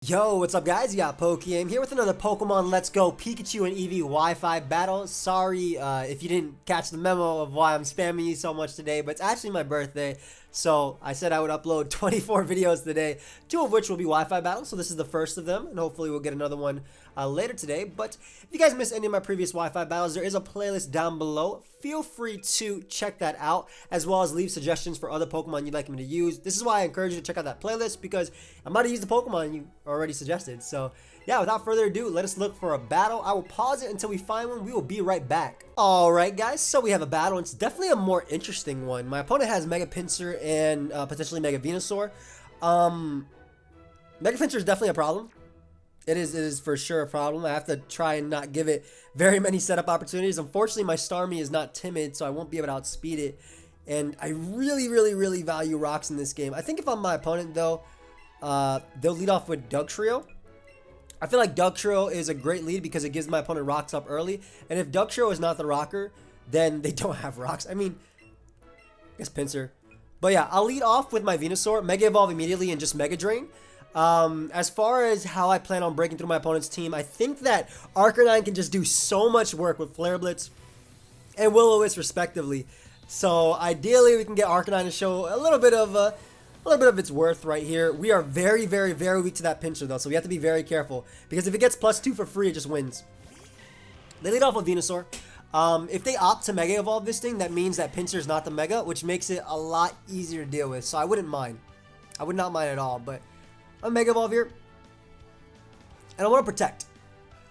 Yo, what's up guys? You got pokeaim here with another Pokemon Let's Go Pikachu and Eevee Wi-Fi battle. Sorry if you didn't catch the memo of why I'm spamming you so much today, but it's actually my birthday. So I said I would upload 24 videos today, 2 of which will be Wi-Fi battles. So this is the first of them, and hopefully we'll get another one later today. But if you guys missed any of my previous Wi-Fi battles, there is a playlist down below. Feel free to check that out, as well as leave suggestions for other Pokemon you'd like me to use. This is why I encourage you to check out that playlist, because I'm about to use the Pokemon you already suggested. So yeah, without further ado, let us look for a battle. I will pause it until we find one. We will be right back. Alright guys, so we have a battle. It's definitely a more interesting one. My opponent has Mega Pinsir and potentially Mega Venusaur. Mega Pinsir is definitely a problem. It is for sure a problem. I have to try and not give it very many setup opportunities. Unfortunately, my Starmie is not timid, so I won't be able to outspeed it. And I really value rocks in this game. I think if I'm my opponent though, they'll lead off with Dugtrio. I feel like Dugtrio is a great lead because it gives my opponent rocks up early. And if Dugtrio is not the rocker, then they don't have rocks. I mean, I guess Pinsir. But yeah, I'll lead off with my Venusaur, Mega Evolve immediately and just Mega Drain. As far as how I plan on breaking through my opponent's team, I think that Arcanine can just do so much work with Flare Blitz and Will-o-Wisp respectively. So ideally we can get Arcanine to show a little bit of its worth right here. We are very weak to that Pinsir though, so we have to be very careful, because if it gets +2 for free, it just wins. They lead off with Venusaur. If they opt to Mega Evolve this thing, that means that Pinsir is not the Mega, which makes it a lot easier to deal with, so I wouldn't mind. I would not mind at all, but I'm Mega Evolve here, and I want to protect.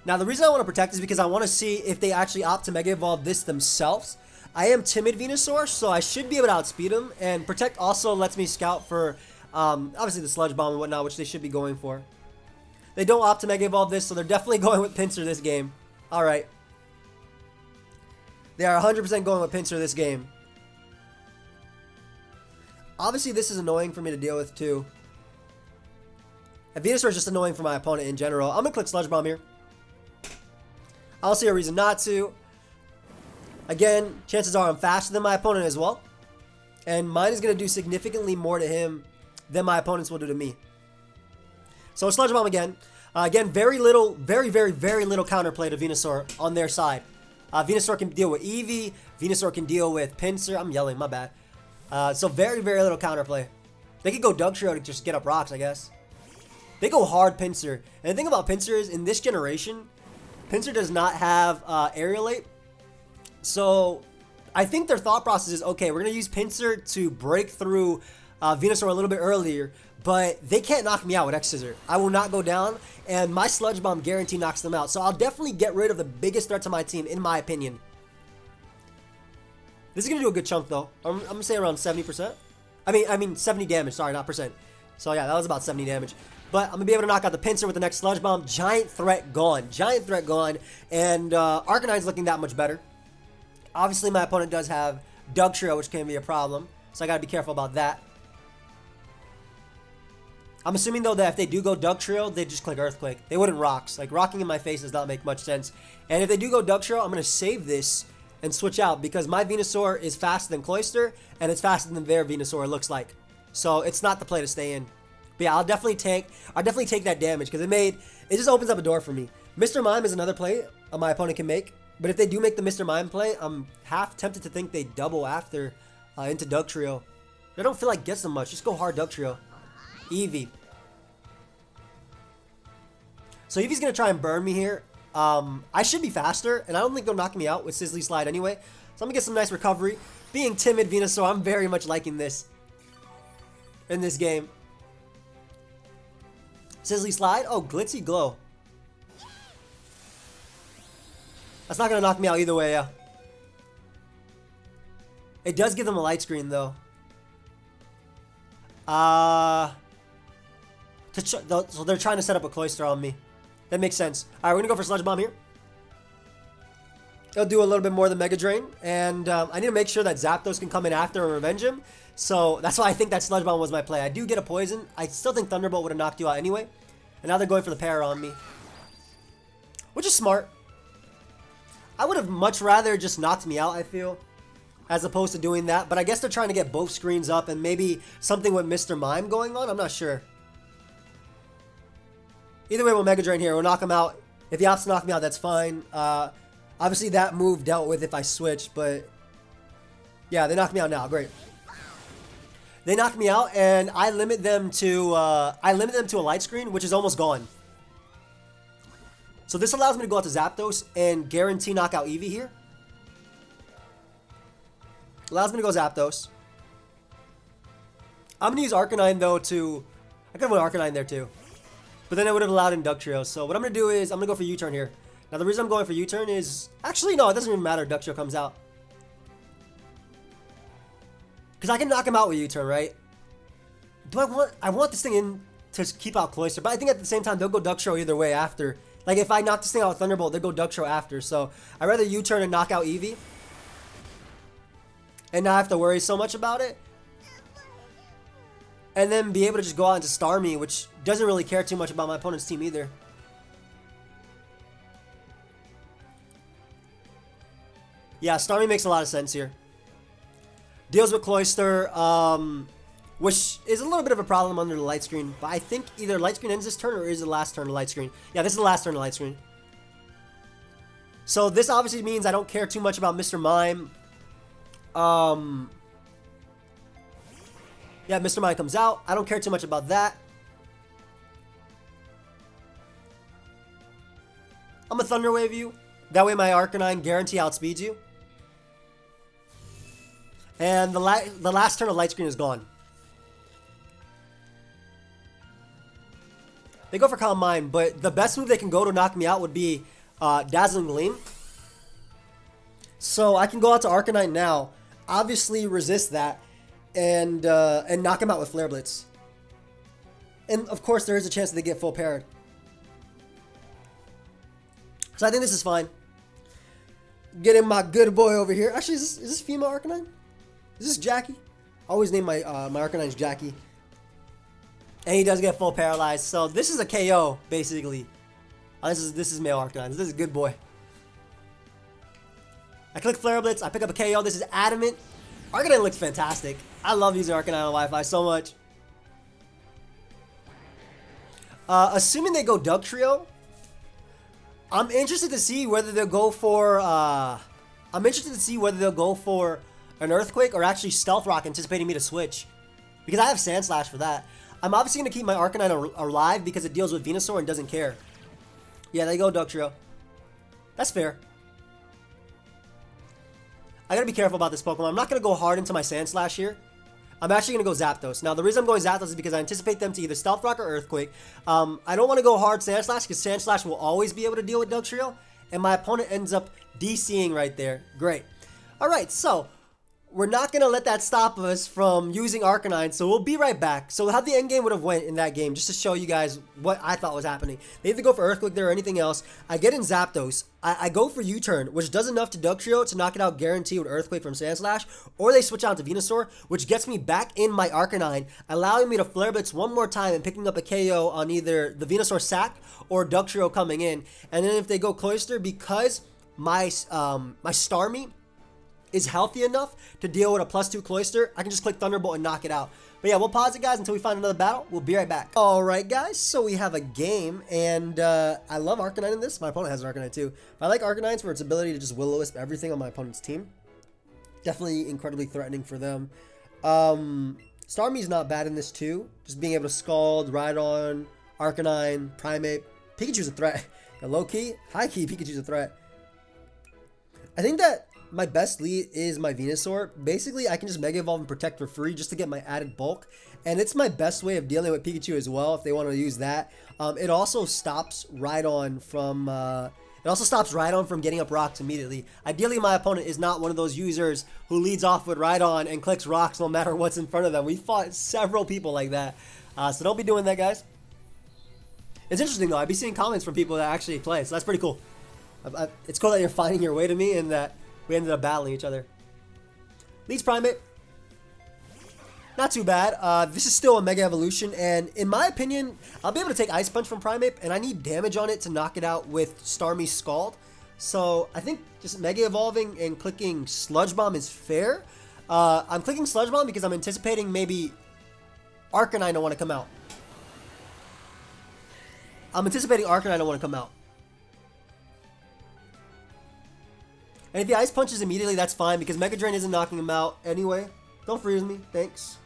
Now the reason I want to protect is because I want to see if they actually opt to Mega Evolve this themselves. I am timid Venusaur, so I should be able to outspeed him, and protect also lets me scout for obviously the Sludge Bomb and whatnot, which they should be going for. They don't opt to Mega Evolve this, so they're definitely going with Pinsir this game. Alright. They are 100% going with Pinsir this game. Obviously this is annoying for me to deal with too. And Venusaur is just annoying for my opponent in general. I'm going to click Sludge Bomb here. I don't see a reason not to. Again, chances are I'm faster than my opponent as well. And mine is going to do significantly more to him than my opponents will do to me. So Sludge Bomb again. Again, very little counterplay to Venusaur on their side. Venusaur can deal with Eevee. Venusaur can deal with Pinsir. I'm yelling, my bad. So very little counterplay. They could go Dugtrio to just get up rocks, I guess. They go hard Pinsir. And the thing about Pinsir is, in this generation, Pinsir does not have Aerialate. So I think their thought process is, okay, we're going to use Pinsir to break through Venusaur a little bit earlier, but they can't knock me out with X-Scissor. I will not go down, and my Sludge Bomb guarantee knocks them out. So I'll definitely get rid of the biggest threat to my team, in my opinion. This is going to do a good chunk, though. I'm going to say around 70%. I mean 70 damage, sorry, not percent. So yeah, that was about 70 damage. But I'm going to be able to knock out the Pinsir with the next Sludge Bomb. Giant threat gone. Giant threat gone. And Arcanine's looking that much better. Obviously, my opponent does have Dugtrio, which can be a problem. So I got to be careful about that. I'm assuming, though, that if they do go Dugtrio, they just click Earthquake. They wouldn't Rocks. Like, rocking in my face does not make much sense. And if they do go Dugtrio, I'm going to save this and switch out, because my Venusaur is faster than Cloyster, and it's faster than their Venusaur, it looks like. So it's not the play to stay in. But yeah, I'll definitely take that damage, because it just opens up a door for me. Mr. Mime is another play my opponent can make. But if they do make the Mr. Mime play, I'm half tempted to think they double after into Dugtrio. I don't feel like gets them much. Just go hard Dugtrio. Eevee. So Eevee's going to try and burn me here. I should be faster, and I don't think they'll knock me out with Sizzly Slide anyway. So I'm going to get some nice recovery. Being timid Venusaur, I'm very much liking this in this game. Sizzly Slide. Oh, Glitzy Glow. That's not going to knock me out either way, yeah. It does give them a light screen, though. So they're trying to set up a Cloyster on me. That makes sense. Alright, we're going to go for Sludge Bomb here. It'll do a little bit more than Mega Drain. And I need to make sure that Zapdos can come in after and revenge him. So that's why I think that Sludge Bomb was my play. I do get a Poison. I still think Thunderbolt would have knocked you out anyway. And now they're going for the pair on me, which is smart. I would have much rather just knocked me out, I feel, as opposed to doing that. But I guess they're trying to get both screens up and maybe something with Mr. Mime going on. I'm not sure. Either way, we'll Mega Drain here. We'll knock him out. If he opts to knock me out, that's fine. Obviously, that move dealt with if I switch, but yeah, they knocked me out now. Great. They knocked me out, and I limit them to a light screen, which is almost gone. So this allows me to go out to Zapdos and guarantee knockout Eevee here. Allows me to go Zapdos. I'm gonna use Arcanine though to. I could have went Arcanine there too, but then I would have allowed in Duck Trio. So what I'm gonna do is I'm gonna go for U-turn here. Now the reason I'm going for U-turn is actually no, it doesn't even matter. Duck Trio comes out because I can knock him out with U-turn, right? Do I want this thing in to keep out Cloyster, but I think at the same time they'll go Duck Trio either way after. Like if I knock this thing out with Thunderbolt, they'll go Duck Trio after. So I'd rather U-turn and knock out Eevee, and not have to worry so much about it. And then be able to just go out into Starmie, which doesn't really care too much about my opponent's team either. Yeah, Starmie makes a lot of sense here. Deals with Cloyster, which is a little bit of a problem under the light screen. But I think either light screen ends this turn or is it the last turn of light screen. Yeah, this is the last turn of light screen. So this obviously means I don't care too much about Mr. Mime. Yeah, Mr. Mime comes out. I don't care too much about that. I'm a Thunder Wave you. That way my Arcanine guarantee outspeeds you. And the last turn of light screen is gone. They go for Calm Mind, but the best move they can go to knock me out would be Dazzling Gleam. So I can go out to Arcanine now, obviously resist that, and knock him out with Flare Blitz. And of course there is a chance that they get full paired. So I think this is fine. Getting my good boy over here. Actually, is this female Arcanine? Is this Jackie? I always name my my Arcanine's Jackie. And he does get full paralyzed. So this is a KO, basically. This is male Arcanine. This is a good boy. I click Flare Blitz. I pick up a KO. This is Adamant. Arcanine looks fantastic. I love using Arcanine on Wi-Fi so much. Assuming they go Duck Trio, I'm interested to see whether they'll go for an Earthquake or actually Stealth Rock, anticipating me to switch, because I have Sand Slash for that. I'm obviously going to keep my Arcanine alive because it deals with Venusaur and doesn't care. Yeah, they go Duck Trio. That's fair. I gotta be careful about this Pokemon. I'm not gonna go hard into my Sand Slash here. I'm actually gonna go Zapdos. Now, the reason I'm going Zapdos is because I anticipate them to either Stealth Rock or Earthquake. I don't want to go hard Sand Slash because Sand Slash will always be able to deal with Duck Trio, and my opponent ends up DCing right there. Great. All right, so we're not going to let that stop us from using Arcanine, so we'll be right back. So how the end game would have went in that game, just to show you guys what I thought was happening. They either go for Earthquake there or anything else. I get in Zapdos. I go for U-turn, which does enough to Duck Trio to knock it out guaranteed with Earthquake from Sand Slash, or they switch out to Venusaur, which gets me back in my Arcanine, allowing me to Flare Blitz one more time and picking up a KO on either the Venusaur sack or Duck Trio coming in. And then if they go Cloyster, because my Starmie is healthy enough to deal with a +2 Cloyster, I can just click Thunderbolt and knock it out. But yeah, we'll pause it, guys, until we find another battle. We'll be right back. Alright, guys, so we have a game, and I love Arcanine in this. My opponent has an Arcanine too. But I like Arcanines for its ability to just Will-o-Wisp everything on my opponent's team. Definitely incredibly threatening for them. Starmie's not bad in this too. Just being able to Scald, Rhydon, Arcanine, Primeape. Pikachu's a threat. Low-key, high-key, Pikachu's a threat. I think that my best lead is my Venusaur. Basically, I can just Mega Evolve and Protect for free just to get my added bulk. And it's my best way of dealing with Pikachu as well, if they want to use that. It also stops Rhydon from getting up rocks immediately. Ideally, my opponent is not one of those users who leads off with Rhydon and clicks rocks no matter what's in front of them. We fought several people like that. So don't be doing that, guys. It's interesting, though. I'd be seeing comments from people that actually play, so that's pretty cool. It's cool that you're finding your way to me and that we ended up battling each other. Leads Primeape. Not too bad. This is still a Mega Evolution, and in my opinion, I'll be able to take Ice Punch from Primeape, and I need damage on it to knock it out with Starmie's Scald. So I think just Mega Evolving and clicking Sludge Bomb is fair. I'm clicking Sludge Bomb because I'm anticipating maybe Arcanine to want to come out. I'm anticipating Arcanine to want to come out. And if he Ice Punches immediately, that's fine because Mega Drain isn't knocking him out anyway. Don't freeze me. Thanks.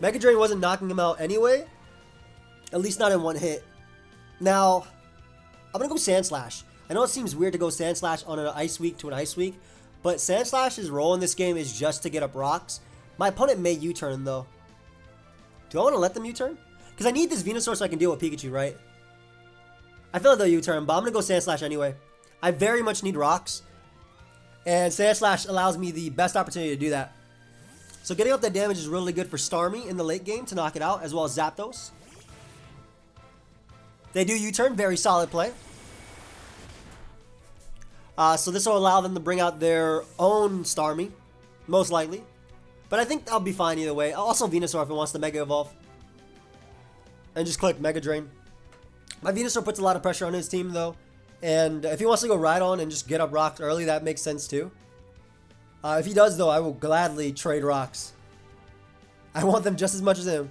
Mega Drain wasn't knocking him out anyway. At least not in one hit. Now, I'm going to go Sand Slash. I know it seems weird to go Sand Slash on an Ice Week to an Ice Week, but Sand Slash's role in this game is just to get up rocks. My opponent may U-turn though. Do I want to let them U-turn? Because I need this Venusaur so I can deal with Pikachu, right? I feel like they'll U-turn, but I'm going to go Sand Slash anyway. I very much need rocks. And Sand Slash allows me the best opportunity to do that. So getting up that damage is really good for Starmie in the late game to knock it out, as well as Zapdos. They do U-turn, very solid play. So this will allow them to bring out their own Starmie, most likely. But I think I'll be fine either way. Also Venusaur if it wants to Mega Evolve. And just click Mega Drain. My Venusaur puts a lot of pressure on his team though. And if he wants to go Rhydon and just get up rocks early, that makes sense too. If he does though, I will gladly trade rocks. I want them just as much as him.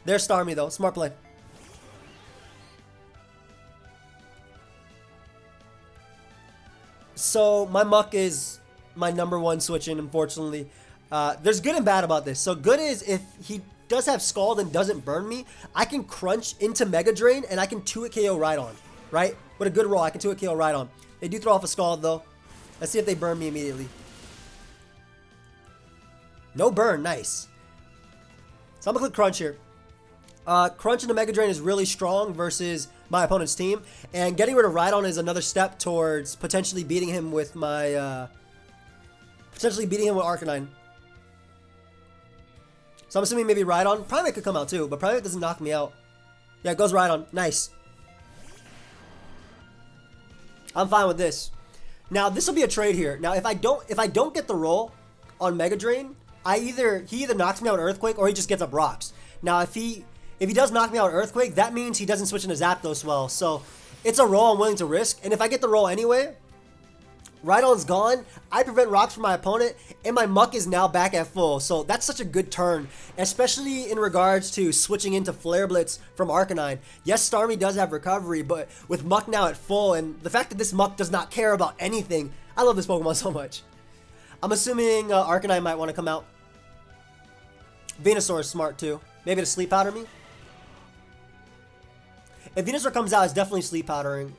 There's Starmie though, smart play. So my Muck is my #1 switch-in, unfortunately. There's good and bad about this. So good is if he does have Scald and doesn't burn me, I can crunch into Mega Drain and I can 2-hit KO Rhydon, right? With a good roll, I can 2-hit KO Rhydon. They do throw off a Scald though. Let's see if they burn me immediately. No burn, nice. So I'm gonna click Crunch here. Crunch into Mega Drain is really strong versus my opponent's team, and getting rid of Rhydon is another step towards potentially beating him with my Arcanine. So I'm assuming maybe Rhydon. Primeape could come out too, but Primeape doesn't knock me out. Yeah, it goes Rhydon. Nice. I'm fine with this. Now this will be a trade here. Now if I don't get the roll on Mega Drain, he either knocks me out with Earthquake or he just gets up rocks. Now if he does knock me out with Earthquake, that means he doesn't switch into Zapdos well. So it's a roll I'm willing to risk. And if I get the roll anyway, Rhydon's gone. I prevent rocks from my opponent, and my Muck is now back at full. So that's such a good turn, especially in regards to switching into Flare Blitz from Arcanine. Yes, Starmie does have recovery, but with Muck now at full, and the fact that this Muck does not care about anything, I love this Pokemon so much. I'm assuming Arcanine might want to come out. Venusaur is smart too. Maybe to Sleep Powder me. If Venusaur comes out, it's definitely Sleep Powdering.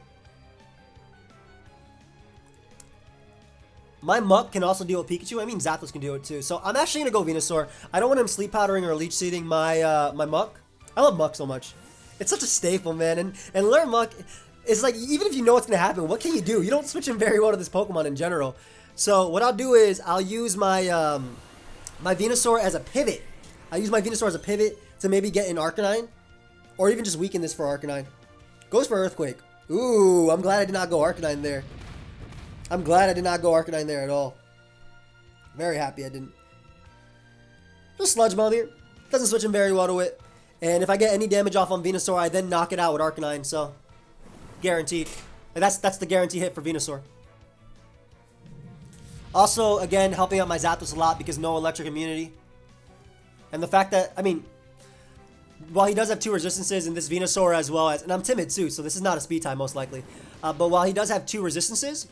My Muck can also deal with Pikachu. I mean, Zapdos can do it too. So I'm actually going to go Venusaur. I don't want him Sleep Powdering or Leech Seeding my my Muck. I love Muck so much. It's such a staple, man. And Learn Muck is like, even if you know what's going to happen, what can you do? You don't switch him very well to this Pokemon in general. So what I'll do is I'll use my my Venusaur as a pivot. I'll use my Venusaur as a pivot to maybe get an Arcanine. Or even just weaken this for Arcanine. Goes for Earthquake. Ooh, I'm glad I did not go Arcanine there. I'm glad I did not go Arcanine there at all. Very happy I didn't. Just Sludge Bomb here. Doesn't switch him very well to it. And if I get any damage off on Venusaur, I then knock it out with Arcanine. So, guaranteed. And that's the guarantee hit for Venusaur. Also, again, helping out my Zapdos a lot because no electric immunity. And the fact that, I mean, while he does have 2 resistances in this Venusaur as well as, and I'm timid too, so this is not a speed type most likely. But while he does have 2 resistances,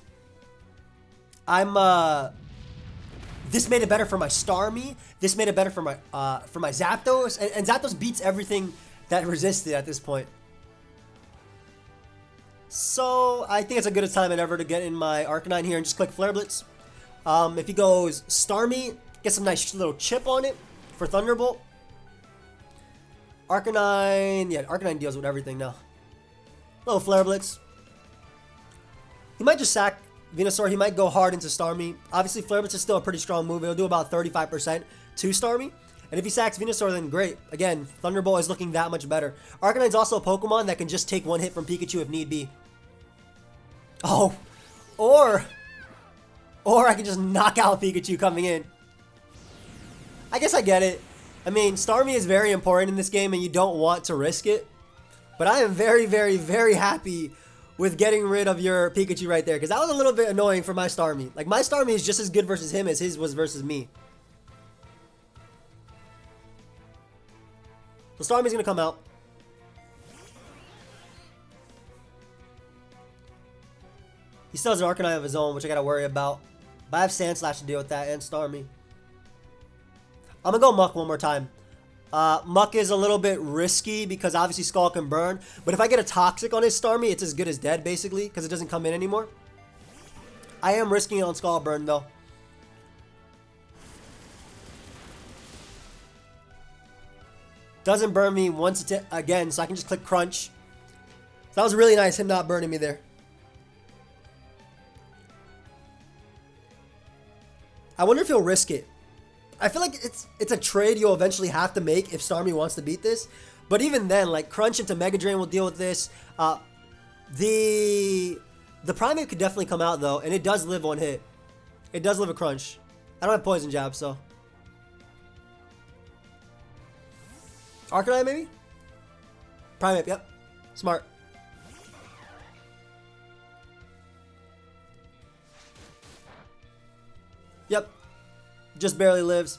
this made it better for my Starmie. This made it better for my Zapdos, and Zapdos beats everything that resisted at this point. So I think it's a good time than ever to get in my Arcanine here and just click Flare Blitz. If he goes Starmie, get some nice little chip on it for Thunderbolt. Arcanine, yeah, Arcanine deals with everything now. Little Flare Blitz. He might just sack Venusaur. He might go hard into Starmie. Obviously, Flare Blitz is still a pretty strong move. It'll do about 35% to Starmie. And if he sacks Venusaur, then great. Again, Thunderbolt is looking that much better. Arcanine's also a Pokemon that can just take 1 hit from Pikachu if need be. Oh, or I can just knock out Pikachu coming in. I guess I get it. I mean, Starmie is very important in this game and you don't want to risk it. But I am very, very, very happy with getting rid of your Pikachu right there. Because that was a little bit annoying for my Starmie. Like, my Starmie is just as good versus him as his was versus me. So Starmie's going to come out. He still has an Arcanine of his own, which I gotta worry about. But I have Sand Slash to deal with that and Starmie. I'm gonna go Muck one more time. Muck is a little bit risky because obviously Scald can burn. But if I get a Toxic on his Starmie, it's as good as dead basically because it doesn't come in anymore. I am risking it on Scald burn though. Doesn't burn me once again, so I can just click Crunch. So that was really nice, him not burning me there. I wonder if he'll risk it. I feel like it's a trade you'll eventually have to make if Starmie wants to beat this. But even then, like Crunch into Mega Drain will deal with this. The Primate could definitely come out though, and it does live one hit. It does live a Crunch. I don't have Poison Jab, so. Arcanine maybe? Primate, yep. Smart. Yep. Just barely lives.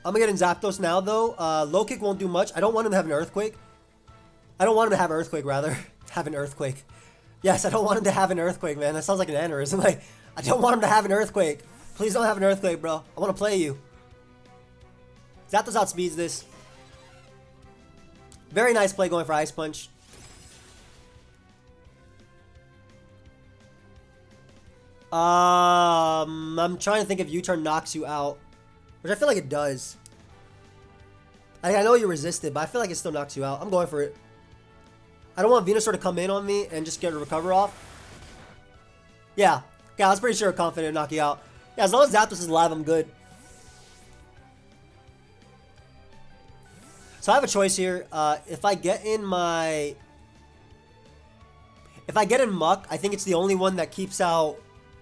I'm gonna get in Zapdos now though. Low Kick won't do much. I don't want him to have an Earthquake. I don't want him to have an Earthquake rather. Have an Earthquake. Yes, I don't want him to have an Earthquake, man. That sounds like an aneurysm. Like, I don't want him to have an Earthquake. Please don't have an Earthquake, bro. I want to play you. Zapdos outspeeds this. Very nice play going for Ice Punch. I'm trying to think if U-turn knocks you out, which I feel like it does. I know you resisted, but I feel like it still knocks you out. I'm going for it. I don't want Venusaur to come in on me and just get a recover off. Yeah, I was pretty sure confident to knock you out. Yeah, as long as Zapdos is alive, I'm good. So I have a choice here. If I get in Muck, I think it's the only one that keeps out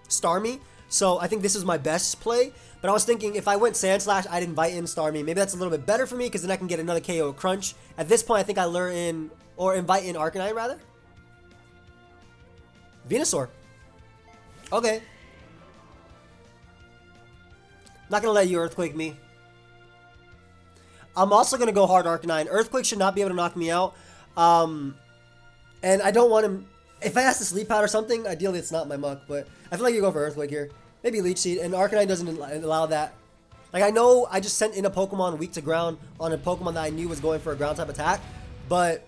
Starmie. So I think this is my best play. But I was thinking if I went Sand Slash, I'd invite in Starmie. Maybe that's a little bit better for me because then I can get another KO Crunch. At this point, I think I lure in, or invite in Arcanine rather. Venusaur. Okay. Not going to let you Earthquake me. I'm also going to go hard Arcanine. Earthquake should not be able to knock me out. And I don't want him... If I ask to Sleep Powder or something, ideally it's not my Muck, but I feel like you go for Earthquake here. Maybe Leech Seed, and Arcanine doesn't allow that. Like, I know I just sent in a Pokemon weak to ground on a Pokemon that I knew was going for a ground type attack, but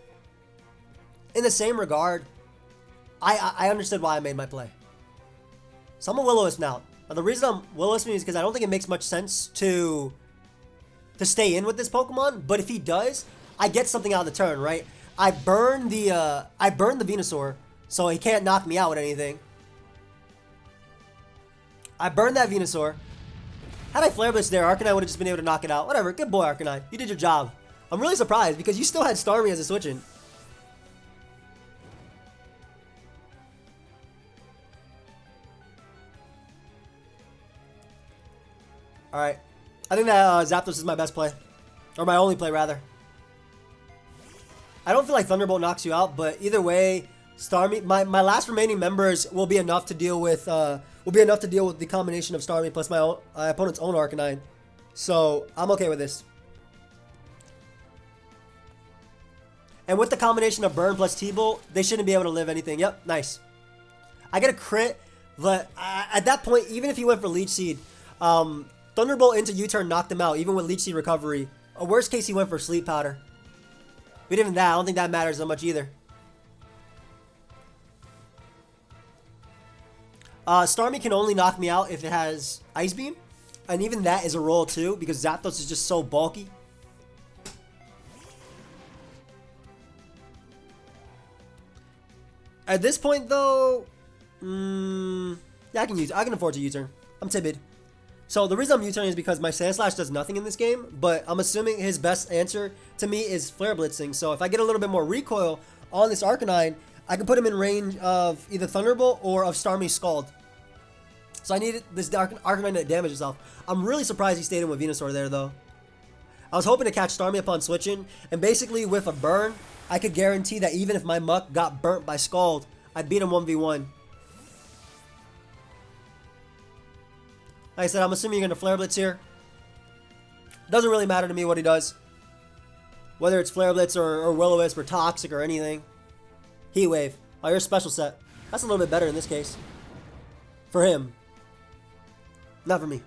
in the same regard, I understood why I made my play. So I'm a Will-o-Wisp now. Now the reason I'm Will-o-Wisping is because I don't think it makes much sense to stay in with this Pokemon, but if he does, I get something out of the turn, right? I burn the Venusaur, so he can't knock me out with anything. I burned that Venusaur. Had I Flare Blitz there, Arcanine would have just been able to knock it out. Whatever, good boy, Arcanine. You did your job. I'm really surprised because you still had Starmie as a switch-in. Alright. I think that Zapdos is my best play. Or my only play, rather. I don't feel like Thunderbolt knocks you out, but either way, Starmie, my last remaining members will be enough to deal with the combination of Starmie plus my opponent's own Arcanine. So I'm okay with this. And with the combination of Burn plus T-Bolt, they shouldn't be able to live anything. Yep, nice. I get a crit, but at that point, even if he went for Leech Seed, Thunderbolt into U-turn knocked him out, even with Leech Seed recovery. A worst case, he went for Sleep Powder. But even that, I don't think that matters so much either. Starmie can only knock me out if it has Ice Beam. And even that is a roll too, because Zapdos is just so bulky. At this point though, yeah, I can afford to U-turn. I'm timid. So the reason I'm U-turning is because my Sand Slash does nothing in this game, but I'm assuming his best answer to me is Flare Blitzing. So if I get a little bit more recoil on this Arcanine, I can put him in range of either Thunderbolt or of Starmie's Scald. So I needed this Arcanine to damage itself. I'm really surprised he stayed in with Venusaur there though. I was hoping to catch Starmie upon switching, and basically with a burn, I could guarantee that even if my Muck got burnt by Scald, I'd beat him 1v1. Like I said, I'm assuming you're going to Flare Blitz here. Doesn't really matter to me what he does. Whether it's Flare Blitz or Will-o-Wisp or Toxic or anything. Heat Wave. Oh, you're a special set. That's a little bit better in this case. For him. Not for me.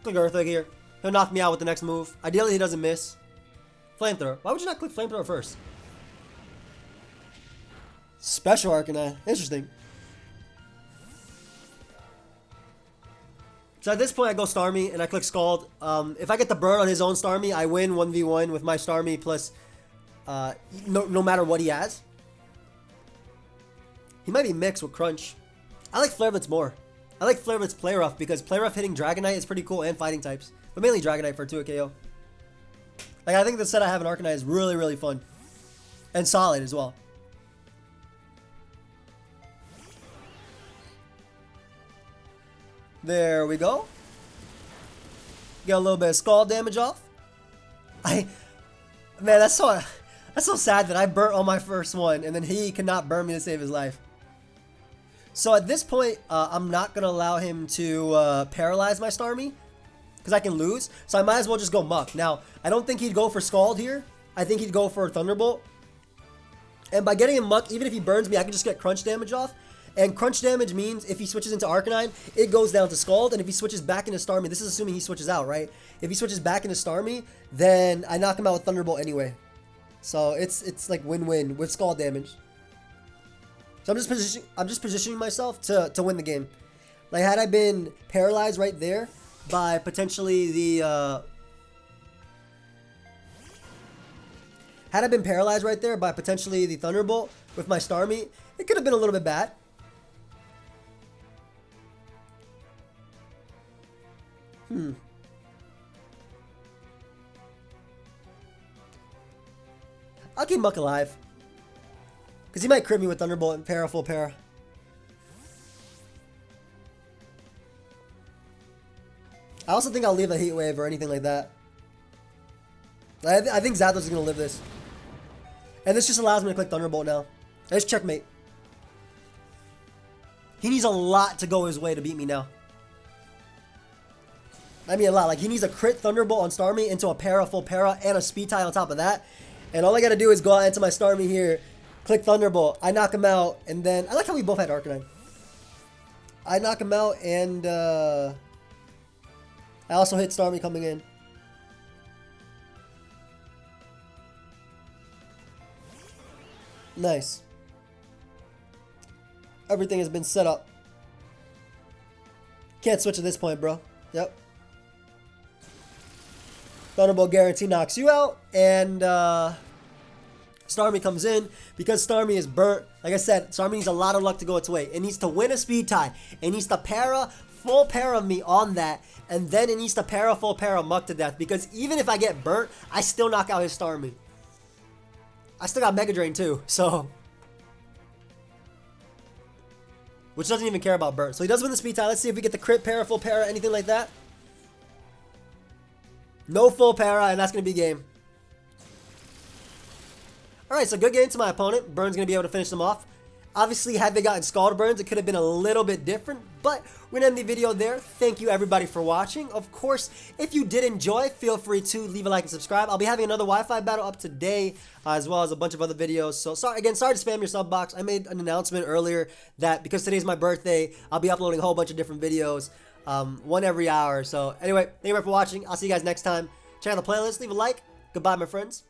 Click Earthquake here. He'll knock me out with the next move. Ideally, he doesn't miss. Flamethrower. Why would you not click Flamethrower first? Special Arcanine. Interesting. So at this point, I go Starmie and I click Scald. If I get the burn on his own Starmie, I win 1v1 with my Starmie plus no matter what he has. He might be mixed with Crunch. I like Flare Blitz more. I like Flare Blitz Play Rough because Play Rough hitting Dragonite is pretty cool and fighting types. But mainly Dragonite for 2 KO. Like, I think the set I have in Arcanine is really, really fun. And solid as well. There we go. Get a little bit of Scald damage off. Man, that's so sad that I burnt on my first one and then he cannot burn me to save his life. So at this point, I'm not going to allow him to paralyze my Starmie because I can lose. So I might as well just go Muck. Now, I don't think he'd go for Scald here. I think he'd go for Thunderbolt. And by getting him Muck, even if he burns me, I can just get Crunch damage off. And Crunch damage means if he switches into Arcanine, it goes down to Scald. And if he switches back into Starmie, this is assuming he switches out, right? If he switches back into Starmie, then I knock him out with Thunderbolt anyway. So it's like win-win with Scald damage. So I'm just positioning myself to win the game. Like, had I been paralyzed right there by potentially the Thunderbolt with my Starmie, it could have been a little bit bad. I'll keep Muck alive. Because he might crit me with Thunderbolt and para, full para. I also think I'll leave a Heat Wave or anything like that. I think Zapdos is going to live this. And this just allows me to click Thunderbolt now. There's checkmate. He needs a lot to go his way to beat me now. I mean a lot. Like, he needs a crit Thunderbolt on Starmie into a para, full para, and a speed tie on top of that. And all I got to do is go out into my Starmie here, click Thunderbolt, I knock him out, and then... I like how we both had Arcanine. I knock him out, and I also hit Starmie coming in. Nice. Everything has been set up. Can't switch at this point, bro. Yep. Thunderbolt guarantee knocks you out, and Starmie comes in. Because Starmie is burnt, like I said, Starmie needs a lot of luck to go its way. It needs to win a speed tie. It needs to para, full para me on that, and then it needs to para, full para Muck to death. Because even if I get burnt, I still knock out his Starmie. I still got Mega Drain too, so... Which doesn't even care about burnt. So he does win the speed tie. Let's see if we get the crit, para, full para, anything like that. No full para, and that's going to be game. Alright, so good game to my opponent. Burn's going to be able to finish them off. Obviously, had they gotten Scald Burns, it could have been a little bit different. But we're going to end the video there. Thank you, everybody, for watching. Of course, if you did enjoy, feel free to leave a like and subscribe. I'll be having another Wi-Fi battle up today, as well as a bunch of other videos. So, sorry to spam your sub box. I made an announcement earlier that because today's my birthday, I'll be uploading a whole bunch of different videos. One every hour. So, anyway, thank you for watching. I'll see you guys next time. Check out the playlist. Leave a like. Goodbye, my friends.